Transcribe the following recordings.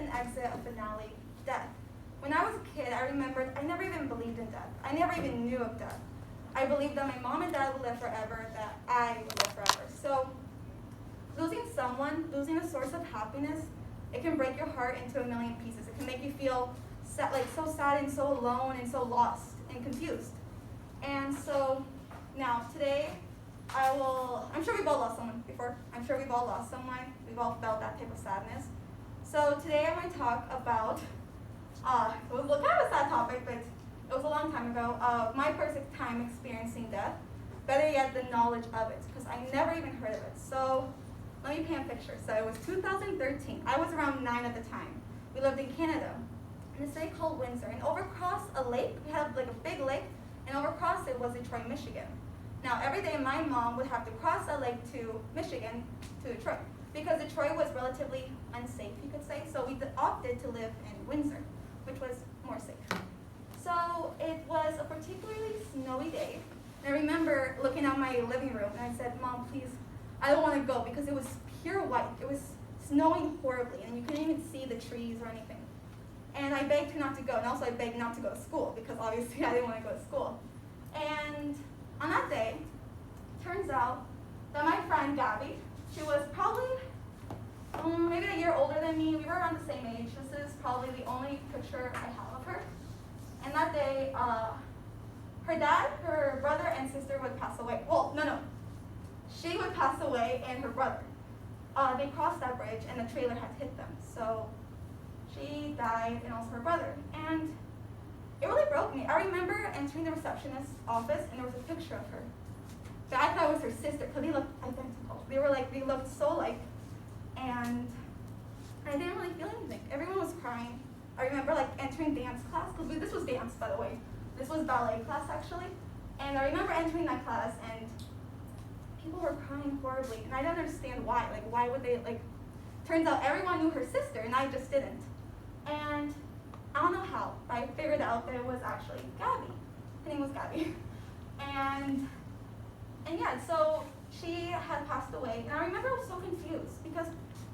an exit, a finale, death. When I was a kid, I remembered I never even believed in death. I never even knew of death. I believed that my mom and dad would live forever, that I would live forever. So losing someone, losing a source of happiness, it can break your heart into a million pieces. It can make you feel so sad and so alone and so lost and confused. And so now today, I'm sure we've all lost someone before. I'm sure we've all lost someone. We've all felt that type of sadness. So today I'm going to talk about, it was kind of a sad topic, but it was a long time ago, my first time experiencing death. Better yet, the knowledge of it, because I never even heard of it. So let me paint a picture. So it was 2013. I was around 9 at the time. We lived in Canada, in a city called Windsor. And over across a lake, we had like a big lake, and over across it was Detroit, Michigan. Now, every day my mom would have to cross that lake to Michigan, to Detroit, because Detroit was relatively unsafe, you could say. So we opted to live in Windsor, which was more safe. So it was a particularly snowy day. And I remember looking out my living room, and I said, Mom, please, I don't want to go, because it was pure white. It was snowing horribly, and you couldn't even see the trees or anything. And I begged her not to go, and also I begged not to go to school, because obviously I didn't want to go to school. And on that day, turns out that my friend Gabby, she was probably maybe a year older than me. We were around the same age. This is probably the only picture I have of her. And that day, her dad, her brother, and sister would pass away. Well, no. She would pass away, and her brother. They crossed that bridge, and the trailer had hit them. So she died, and also her brother. And it really broke me. I remember entering the receptionist's office, and there was a picture of her. But I thought it was her sister, because they looked identical. They looked so alike. And I didn't really feel anything. Everyone was crying. I remember entering dance class, because this was dance, by the way. This was ballet class, actually. And I remember entering that class, and people were crying horribly. And I didn't understand why. Why would they, turns out everyone knew her sister, and I just didn't. And I don't know how, but I figured out that it was actually Gabby. Her name was Gabby. And yeah, so she had passed away. And I remember I was so confused, because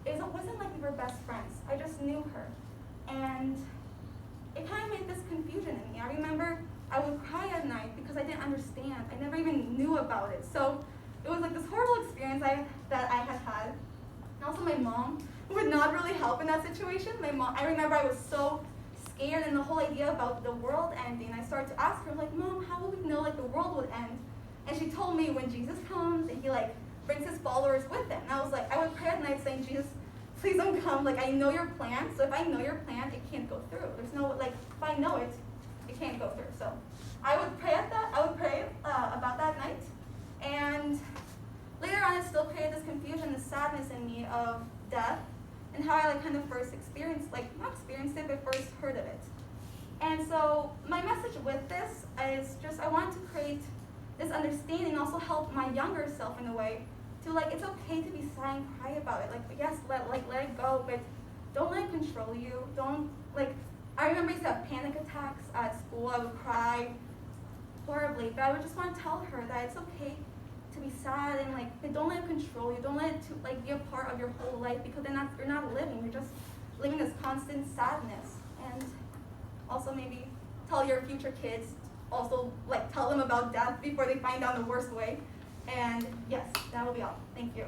it wasn't like we were best friends. I just knew her. And it kind of made this confusion in me. I remember I would cry at night because I didn't understand. I never even knew about it. So it was this horrible experience that I had had. And also my mom would not really help in that situation. I remember I was so scared, and the whole idea about the world ending, I started to ask her, Mom, how will we know the world would end? And she told me when Jesus comes and he brings his followers with him. And I was I would pray at night saying, Jesus, please don't come. I know your plan. So if I know your plan, it can't go through. There's no, if I know it, it can't go through. So I would pray about that night. And later on, it still created this confusion, this sadness in me of death, and how I kind of first experienced, not experienced it, but first heard of it. And so my message with this is just I want to create this understanding, also help my younger self in a way to it's okay to be sad and cry about it. Yes, let it go, but don't let it control you. Don't I remember I used to have panic attacks at school. I would cry horribly, but I would just want to tell her that it's okay to be sad, and but don't let it control you. Don't let it be a part of your whole life, because then you're not living. You're just living this constant sadness. And also maybe tell your future kids, also tell them about death before they find out the worst way. And yes, that will be all. Thank you.